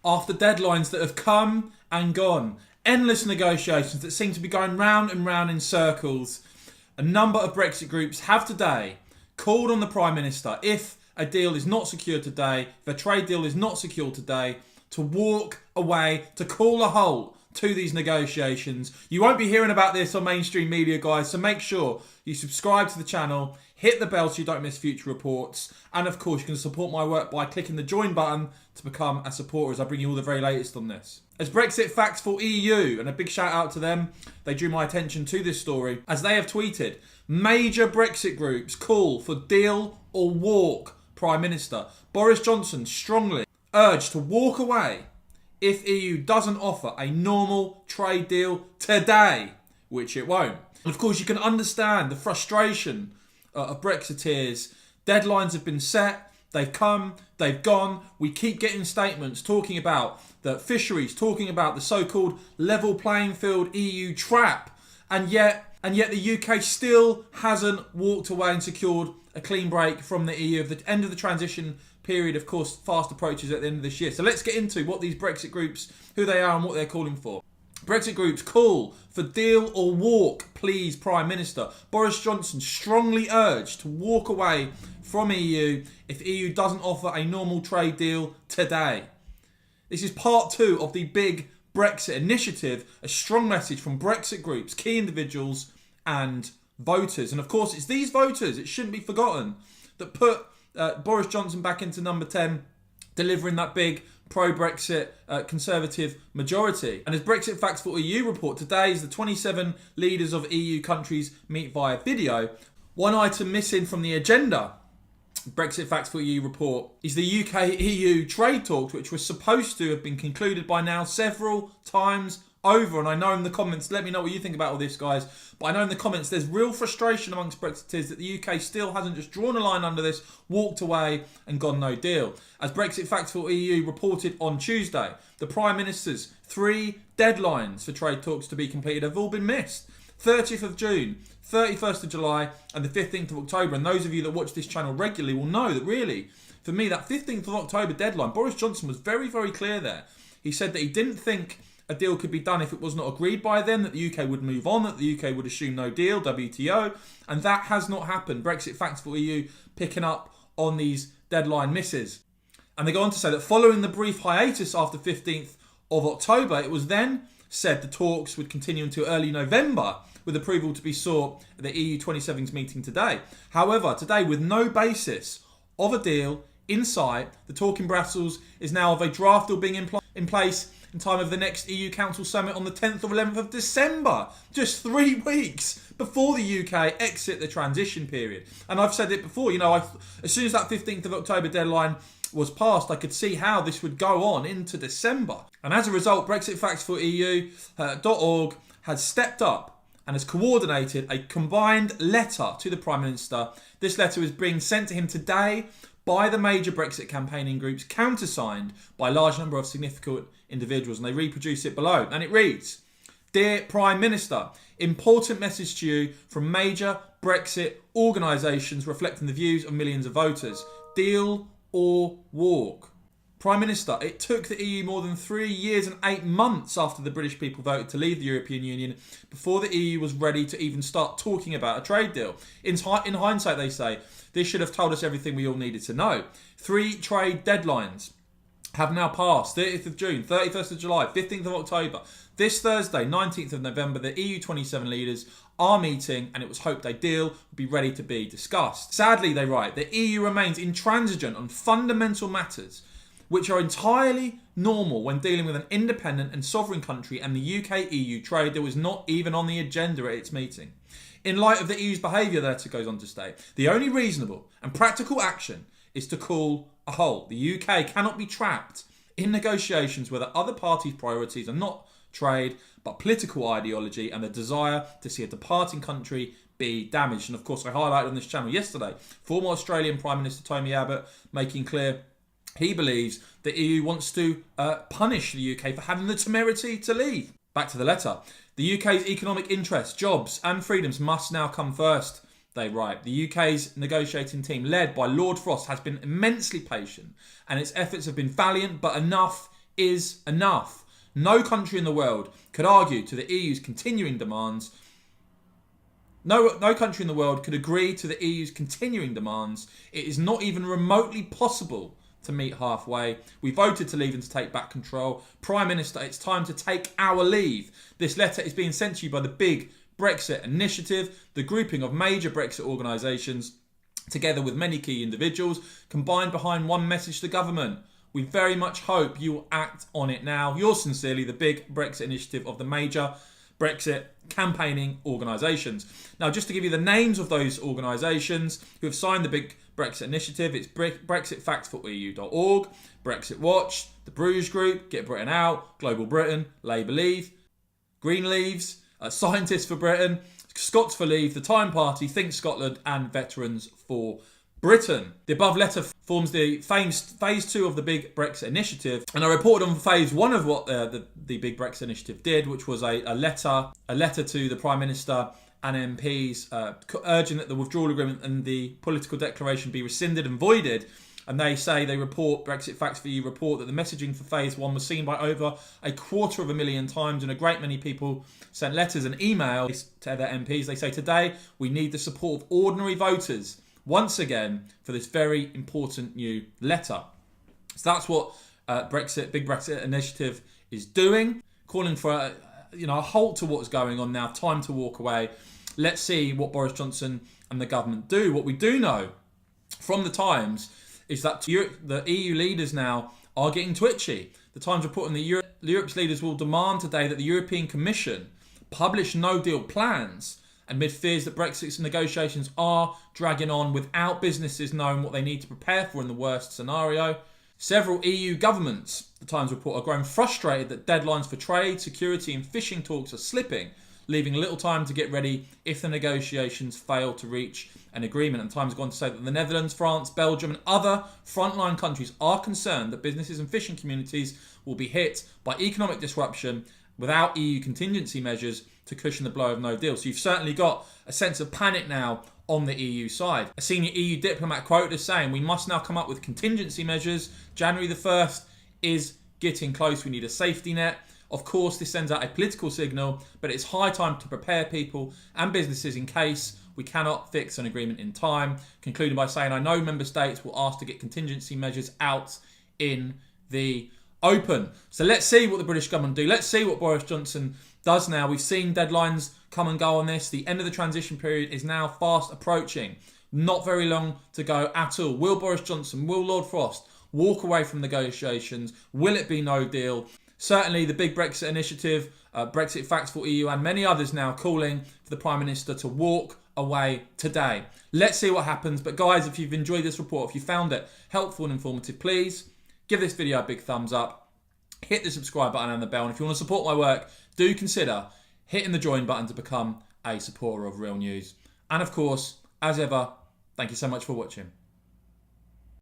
after deadlines that have come and gone. Endless negotiations that seem to be going round and round in circles. A number of Brexit groups have today called on the Prime Minister, if a deal is not secured today, if a trade deal is not secured today, to walk away, to call a halt to these negotiations. You won't be hearing about this on mainstream media, guys, so make sure you subscribe to the channel, hit the bell so you don't miss future reports, and of course you can support my work by clicking the join button to become a supporter as I bring you all the very latest on this. As Brexit Facts for EU, and a big shout out to them, they drew my attention to this story as they have tweeted, major Brexit groups call for deal or walk Prime Minister. Boris Johnson strongly urged to walk away if EU doesn't offer a normal trade deal today, which it won't. And of course, you can understand the frustration of Brexiteers. Deadlines have been set, they've come, they've gone. We keep getting statements talking about the fisheries, talking about the so-called level playing field EU trap, and yet the UK still hasn't walked away and secured a clean break from the EU. The end of the transition period, of course, fast approaches at the end of this year. So let's get into what these Brexit groups, who they are and what they're calling for. Brexit groups call for deal or walk, please, Prime Minister. Boris Johnson strongly urged to walk away from EU if EU doesn't offer a normal trade deal today. This is part 2 of the big Brexit initiative, a strong message from Brexit groups, key individuals and voters. And of course, it's these voters, it shouldn't be forgotten, that put Boris Johnson back into number 10, delivering that big pro-Brexit Conservative majority. And as Brexit Facts for EU report, today is the 27 leaders of EU countries meet via video. One item missing from the agenda, Brexit Facts for EU report, is the UK-EU trade talks, which were supposed to have been concluded by now several times over. And I know in the comments, let me know what you think about all this, guys, but I know in the comments there's real frustration amongst Brexiteers that the UK still hasn't just drawn a line under this, walked away and gone no deal. As Brexit Facts for EU reported on Tuesday, the Prime Minister's 3 deadlines for trade talks to be completed have all been missed. 30th of June, 31st of July and the 15th of October. And those of you that watch this channel regularly will know that really, for me, that 15th of October deadline, Boris Johnson was very, very clear there. He said that he didn't think a deal could be done if it was not agreed by then, that the UK would move on, that the UK would assume no deal, WTO, and that has not happened. Brexit Facts for EU picking up on these deadline misses. And they go on to say that following the brief hiatus after 15th of October, it was then said the talks would continue until early November, with approval to be sought at the EU 27's meeting today. However, today, with no basis of a deal in sight, the talk in Brussels is now of a draft deal being in place in time of the next EU Council Summit on the 10th or 11th of December, just 3 weeks before the UK exit the transition period. And I've said it before, as soon as that 15th of October deadline was passed, I could see how this would go on into December. And as a result, Brexit Facts for EU.org has stepped up and has coordinated a combined letter to the Prime Minister. This letter is being sent to him today by the major Brexit campaigning groups, countersigned by a large number of significant individuals, and they reproduce it below. And it reads, Dear Prime Minister, important message to you from major Brexit organisations reflecting the views of millions of voters. Deal or walk. Prime Minister, it took the EU more than 3 years and 8 months after the British people voted to leave the European Union before the EU was ready to even start talking about a trade deal. In hindsight, they say, this should have told us everything we all needed to know. 3 trade deadlines have now passed. 30th of June, 31st of July, 15th of October. This Thursday, 19th of November, the EU 27 leaders are meeting, and it was hoped a deal would be ready to be discussed. Sadly, they write, the EU remains intransigent on fundamental matters which are entirely normal when dealing with an independent and sovereign country, and the UK-EU trade that was not even on the agenda at its meeting. In light of the EU's behaviour, the letter goes on to state, the only reasonable and practical action is to call a halt. The UK cannot be trapped in negotiations where the other parties' priorities are not trade, but political ideology and the desire to see a departing country be damaged. And of course, I highlighted on this channel yesterday, former Australian Prime Minister Tony Abbott making clear he believes the EU wants to punish the UK for having the temerity to leave. Back to the letter. The UK's economic interests, jobs and freedoms must now come first, they write. The UK's negotiating team, led by Lord Frost, has been immensely patient and its efforts have been valiant, but enough is enough. No country in the world could argue to the EU's continuing demands. No country in the world could agree to the EU's continuing demands. It is not even remotely possible to meet halfway. We voted to leave and to take back control. Prime Minister, it's time to take our leave. This letter is being sent to you by the Big Brexit Initiative, the grouping of major Brexit organisations, together with many key individuals, combined behind one message to government. We very much hope you will act on it now. Yours sincerely, the Big Brexit Initiative of the major Brexit campaigning organisations. Now, just to give you the names of those organisations who have signed the Big Brexit Initiative, it's BrexitFactsForEU.org, Brexit Watch, the Bruges Group, Get Britain Out, Global Britain, Labour Leave, Green Leaves, Scientists for Britain, Scots for Leave, the Time Party, Think Scotland, and Veterans for Britain. The above letter forms the phase 2 of the Big Brexit Initiative, and I reported on phase 1 of what the Big Brexit Initiative did, which was a letter to the Prime Minister and MPs urging that the withdrawal agreement and the political declaration be rescinded and voided. And they say, Brexit Facts for You report that the messaging for phase 1 was seen by over 250,000 times, and a great many people sent letters and emails to their MPs. They say, today we need the support of ordinary voters once again for this very important new letter. So that's what Big Brexit Initiative is doing, calling for a halt to what's going on now, time to walk away. Let's see what Boris Johnson and the government do. What we do know from the Times is that the EU leaders now are getting twitchy. The Times reporting that Europe's leaders will demand today that the European Commission publish no-deal plans amid fears that Brexit negotiations are dragging on without businesses knowing what they need to prepare for in the worst scenario. Several EU governments, the Times report, are growing frustrated that deadlines for trade, security and fishing talks are slipping, leaving little time to get ready if the negotiations fail to reach an agreement. And Times has gone to say that the Netherlands, France, Belgium and other frontline countries are concerned that businesses and fishing communities will be hit by economic disruption without EU contingency measures to cushion the blow of no deal. So you've certainly got a sense of panic now on the EU side. A senior EU diplomat quoted as saying, we must now come up with contingency measures. January the 1st is getting close. We need a safety net. Of course, this sends out a political signal, but it's high time to prepare people and businesses in case we cannot fix an agreement in time. Concluding by saying, I know member states will ask to get contingency measures out in the open. So let's see what the British government do. Let's see what Boris Johnson does now. We've seen deadlines come and go on this. The end of the transition period is now fast approaching. Not very long to go at all. Will Boris Johnson, will Lord Frost walk away from negotiations? Will it be no deal? Certainly the Big Brexit Initiative, Brexit Facts for EU and many others now calling for the Prime Minister to walk away today. Let's see what happens. But guys, if you've enjoyed this report, if you found it helpful and informative, please give this video a big thumbs up. Hit the subscribe button and the bell. And if you want to support my work, do consider hitting the join button to become a supporter of Real News. And of course, as ever, thank you so much for watching.